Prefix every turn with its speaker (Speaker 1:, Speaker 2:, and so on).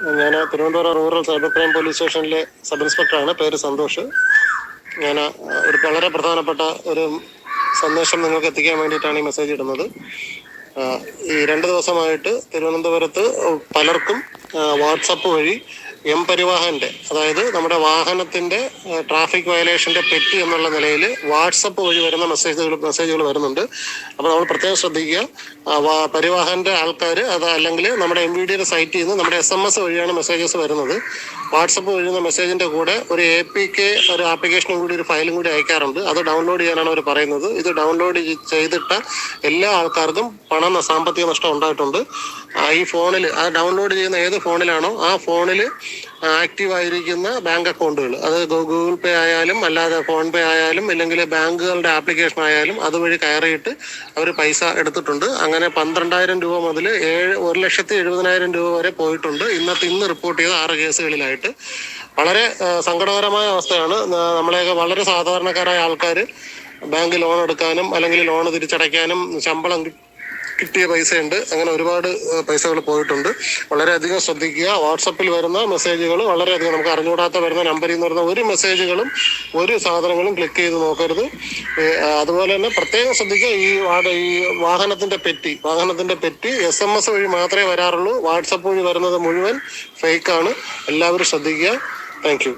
Speaker 1: ഞാൻ Thiruvananthapuram rural cyber crime police സ്റ്റേഷനിലെ sub ഇൻസ്പെക്ടറാണ്. പേര് സന്തോഷ്. ഞാൻ ഒരു വളരെ പ്രധാനപ്പെട്ട ഒരു സന്ദേശം നിങ്ങൾക്ക് എത്തിക്കാൻ വേണ്ടിയിട്ടാണ് ഈ മെസ്സേജ് ഇടുന്നത്. ഈ 2 ദിവസമായിട്ട് തിരുവനന്തപുരത്ത് പലർക്കും വാട്സപ്പ് വഴി പരിവാഹൻ്റെ, അതായത് നമ്മുടെ വാഹനത്തിൻ്റെ ട്രാഫിക് വയലേഷൻ്റെ പെറ്റി എന്നുള്ള നിലയിൽ വാട്സപ്പ് വഴി വരുന്ന മെസ്സേജുകൾ വരുന്നുണ്ട്. അപ്പോൾ നമ്മൾ പ്രത്യേകം ശ്രദ്ധിക്കുക. പരിവാഹൻ്റെ ആൾക്കാർ അത് അല്ലെങ്കിൽ നമ്മുടെ MVDയുടെ സൈറ്റിൽ നിന്ന് നമ്മുടെ SMS വഴിയാണ് മെസ്സേജസ് വരുന്നത്. വാട്സപ്പ് വഴിയുന്ന മെസ്സേജിൻ്റെ കൂടെ ഒരു APK ഒരു ആപ്ലിക്കേഷനും കൂടി ഒരു ഫയലും കൂടി അയക്കാറുണ്ട്. അത് ഡൗൺലോഡ് ചെയ്യാനാണ് അവർ പറയുന്നത്. ഇത് ഡൗൺലോഡ് ചെയ്തിട്ട എല്ലാ ആൾക്കാർക്കും സാമ്പത്തിക നഷ്ടം ഉണ്ടായിട്ടുണ്ട്. ഈ ഫോണിൽ ഡൗൺലോഡ് ചെയ്യുന്ന ഏത് ഫോണിലാണോ ആ ഫോണിൽ ആക്റ്റീവായിരിക്കുന്ന ബാങ്ക് അക്കൗണ്ടുകൾ, അത് ഗൂഗിൾ പേ ആയാലും അല്ലാതെ ഫോൺ പേ ആയാലും ഇല്ലെങ്കിൽ ബാങ്കുകളുടെ ആപ്ലിക്കേഷൻ ആയാലും അതുവഴി കയറിയിട്ട് അവർ പൈസ എടുത്തിട്ടുണ്ട്. അങ്ങനെ 12,000 രൂപ മുതൽ 1,70,000 രൂപ വരെ പോയിട്ടുണ്ട്. ഇന്ന് റിപ്പോർട്ട് ചെയ്ത 6 കേസുകളിലായിട്ട്. വളരെ സങ്കടകരമായ അവസ്ഥയാണ്. നമ്മളെയൊക്കെ വളരെ സാധാരണക്കാരായ ആൾക്കാർ ബാങ്ക് ലോൺ എടുക്കാനും അല്ലെങ്കിൽ ലോൺ തിരിച്ചടയ്ക്കാനും ശമ്പളം കിട്ടിയ പൈസയുണ്ട്. അങ്ങനെ ഒരുപാട് പൈസകൾ പോയിട്ടുണ്ട്. വളരെയധികം ശ്രദ്ധിക്കുക. വാട്സപ്പിൽ വരുന്ന മെസ്സേജുകൾ വളരെയധികം നമുക്ക് അറിഞ്ഞുകൂടാത്ത വരുന്ന നമ്പറിൽ നിന്ന് വരുന്ന ഒരു മെസ്സേജുകളും ഒരു സാധനങ്ങളും ക്ലിക്ക് ചെയ്ത് നോക്കരുത്. അതുപോലെ തന്നെ പ്രത്യേകം ശ്രദ്ധിക്കുക. ഈ വാഹനത്തിൻ്റെ പെറ്റി SMS വഴി മാത്രമേ വരാറുള്ളൂ. വാട്സപ്പ് വഴി വരുന്നത് മുഴുവൻ ഫേക്കാണ്. എല്ലാവരും ശ്രദ്ധിക്കുക. Thank you.